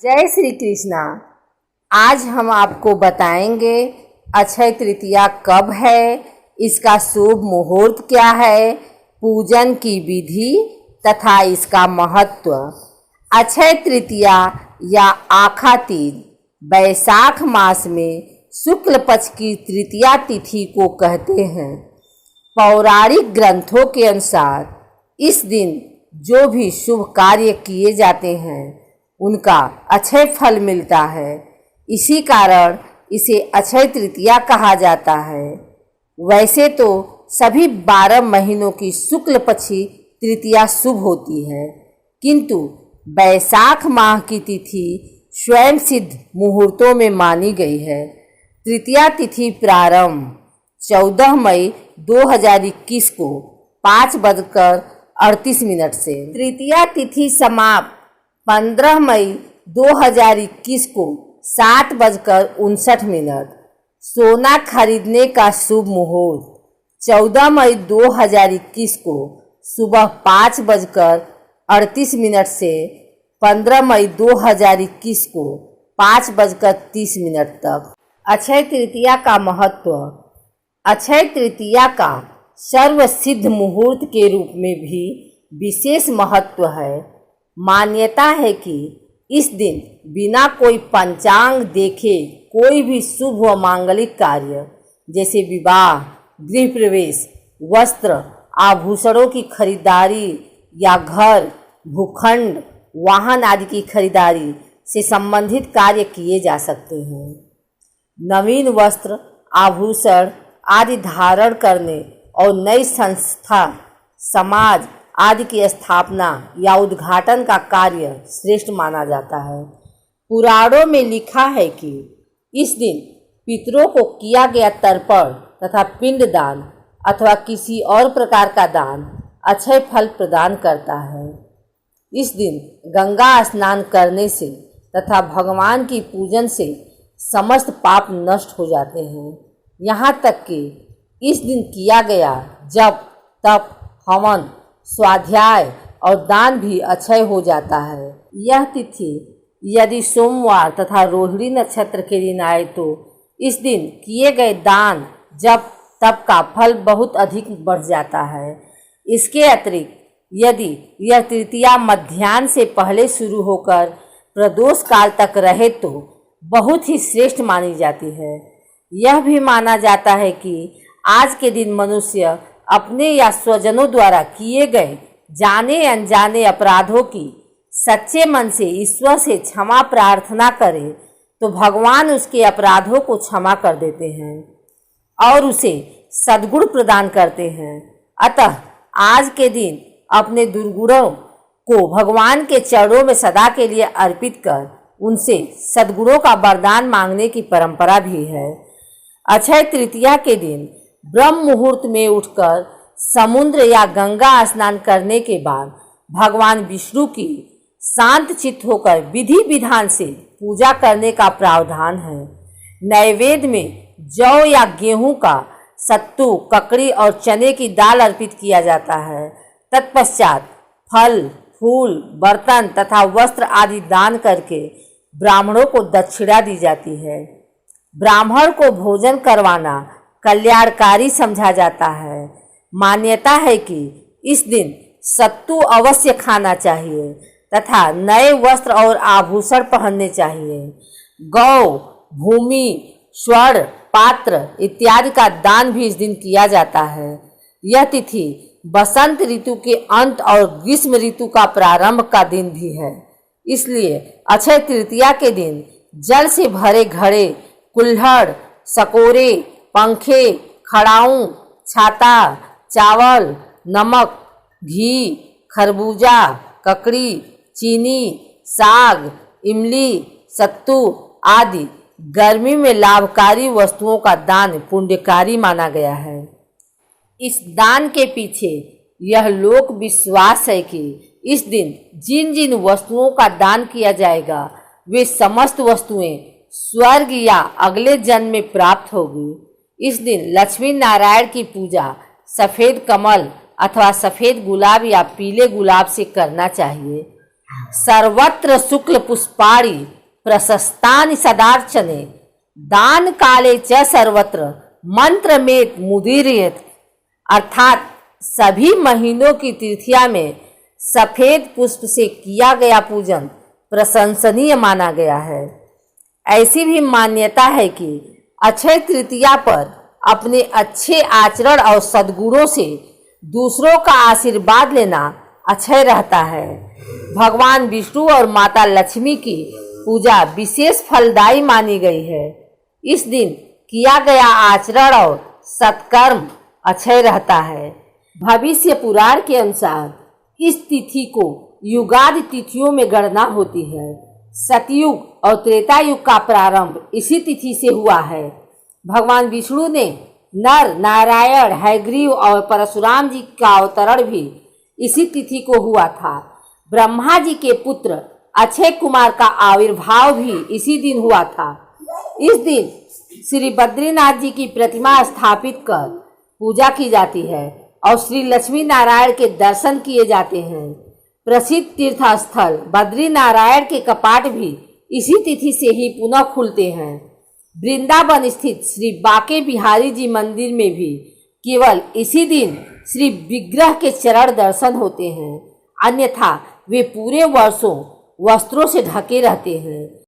जय श्री कृष्णा। आज हम आपको बताएंगे अक्षय तृतीया कब है, इसका शुभ मुहूर्त क्या है, पूजन की विधि तथा इसका महत्व। अक्षय तृतीया या आखा तीज वैशाख मास में शुक्ल पक्ष की तृतीया तिथि को कहते हैं। पौराणिक ग्रंथों के अनुसार इस दिन जो भी शुभ कार्य किए जाते हैं उनका अक्षय फल मिलता है। इसी कारण इसे अक्षय तृतीया कहा जाता है। वैसे तो सभी 12 महीनों की शुक्ल पक्षी तृतीया शुभ होती है, किंतु वैशाख माह की तिथि स्वयं सिद्ध मुहूर्तों में मानी गई है। तृतीया तिथि प्रारंभ 14 मई 2021 को 5:38 से, तृतीया तिथि समाप्त 15 मई 2021 को 7:59। सोना खरीदने का शुभ मुहूर्त 14 मई 2021 को सुबह 5:38 से 15 मई 2021 को 5:30 तक। अक्षय तृतीया का महत्व। अक्षय तृतीया का सर्वसिद्ध मुहूर्त के रूप में भी विशेष महत्व है। मान्यता है कि इस दिन बिना कोई पंचांग देखे कोई भी शुभ व मांगलिक कार्य जैसे विवाह, गृह प्रवेश, वस्त्र, आभूषणों की खरीदारी या घर, भूखंड, वाहन आदि की खरीदारी से संबंधित कार्य किए जा सकते हैं। नवीन वस्त्र, आभूषण आदि धारण करने और नई संस्था, समाज आदि की स्थापना या उद्घाटन का कार्य श्रेष्ठ माना जाता है। पुराणों में लिखा है कि इस दिन पितरों को किया गया तर्पण तथा पिंडदान अथवा किसी और प्रकार का दान अक्षय फल प्रदान करता है। इस दिन गंगा स्नान करने से तथा भगवान की पूजन से समस्त पाप नष्ट हो जाते हैं। यहाँ तक कि इस दिन किया गया जप, तप, हवन, स्वाध्याय और दान भी अक्षय हो जाता है। यह तिथि यदि सोमवार तथा रोहिणी नक्षत्र के दिन आए तो इस दिन किए गए दान, जप, तप का फल बहुत अधिक बढ़ जाता है। इसके अतिरिक्त यदि यह तृतीया मध्याह्न से पहले शुरू होकर प्रदोष काल तक रहे तो बहुत ही श्रेष्ठ मानी जाती है। यह भी माना जाता है कि आज के दिन मनुष्य अपने या स्वजनों द्वारा किए गए जाने अनजाने अपराधों की सच्चे मन से ईश्वर से क्षमा प्रार्थना करे तो भगवान उसके अपराधों को क्षमा कर देते हैं और उसे सद्गुण प्रदान करते हैं। अतः आज के दिन अपने दुर्गुणों को भगवान के चरणों में सदा के लिए अर्पित कर उनसे सद्गुणों का वरदान मांगने की परंपरा भी है। अक्षय तृतीया के दिन ब्रह्म मुहूर्त में उठकर समुद्र या गंगा स्नान करने के बाद भगवान विष्णु की शांत चित्त होकर विधि विधान से पूजा करने का प्रावधान है। नैवेद्य में जौ या गेहूं का सत्तू, ककड़ी और चने की दाल अर्पित किया जाता है। तत्पश्चात फल, फूल, बर्तन तथा वस्त्र आदि दान करके ब्राह्मणों को दक्षिणा दी जाती है। ब्राह्मण को भोजन करवाना कल्याणकारी समझा जाता है। मान्यता है कि इस दिन सत्तू अवश्य खाना चाहिए तथा नए वस्त्र और आभूषण पहनने चाहिए। गौ, भूमि, स्वर्ण, पात्र इत्यादि का दान भी इस दिन किया जाता है। यह तिथि बसंत ऋतु के अंत और ग्रीष्म ऋतु का प्रारंभ का दिन भी है। इसलिए अक्षय तृतीया के दिन जल से भरे घड़े, कुल्हड़, सकोरे, पंखे, खड़ाऊं, छाता, चावल, नमक, घी, खरबूजा, ककड़ी, चीनी, साग, इमली, सत्तू आदि गर्मी में लाभकारी वस्तुओं का दान पुण्यकारी माना गया है। इस दान के पीछे यह लोक विश्वास है कि इस दिन जिन जिन वस्तुओं का दान किया जाएगा वे समस्त वस्तुएं स्वर्ग या अगले जन्म में प्राप्त होगी। इस दिन लक्ष्मी नारायण की पूजा सफ़ेद कमल अथवा सफ़ेद गुलाब या पीले गुलाब से करना चाहिए। सर्वत्र शुक्ल पुष्पाणि प्रशस्तानि सदार्चने दान काले च सर्वत्र मंत्रमेत मुदीरयेत। अर्थात सभी महीनों की तृतीया में सफेद पुष्प से किया गया पूजन प्रशंसनीय माना गया है। ऐसी भी मान्यता है कि अक्षय तृतीया पर अपने अच्छे आचरण और सद्गुणों से दूसरों का आशीर्वाद लेना अक्षय रहता है। भगवान विष्णु और माता लक्ष्मी की पूजा विशेष फलदायी मानी गई है। इस दिन किया गया आचरण और सत्कर्म अक्षय रहता है। भविष्य पुराण के अनुसार इस तिथि को युगादि तिथियों में गणना होती है। सतयुग और त्रेता युग का प्रारंभ इसी तिथि से हुआ है। भगवान विष्णु ने नर नारायण हयग्रीव और परशुराम जी का अवतरण भी इसी तिथि को हुआ था। ब्रह्मा जी के पुत्र अक्षय कुमार का आविर्भाव भी इसी दिन हुआ था। इस दिन श्री बद्रीनाथ जी की प्रतिमा स्थापित कर पूजा की जाती है और श्री लक्ष्मी नारायण के दर्शन किए जाते हैं। प्रसिद्ध तीर्थ स्थल बद्रीनारायण के कपाट भी इसी तिथि से ही पुनः खुलते हैं। वृंदावन स्थित श्री बाके बिहारी जी मंदिर में भी केवल इसी दिन श्री विग्रह के चरण दर्शन होते हैं, अन्यथा वे पूरे वर्षों वस्त्रों से ढके रहते हैं।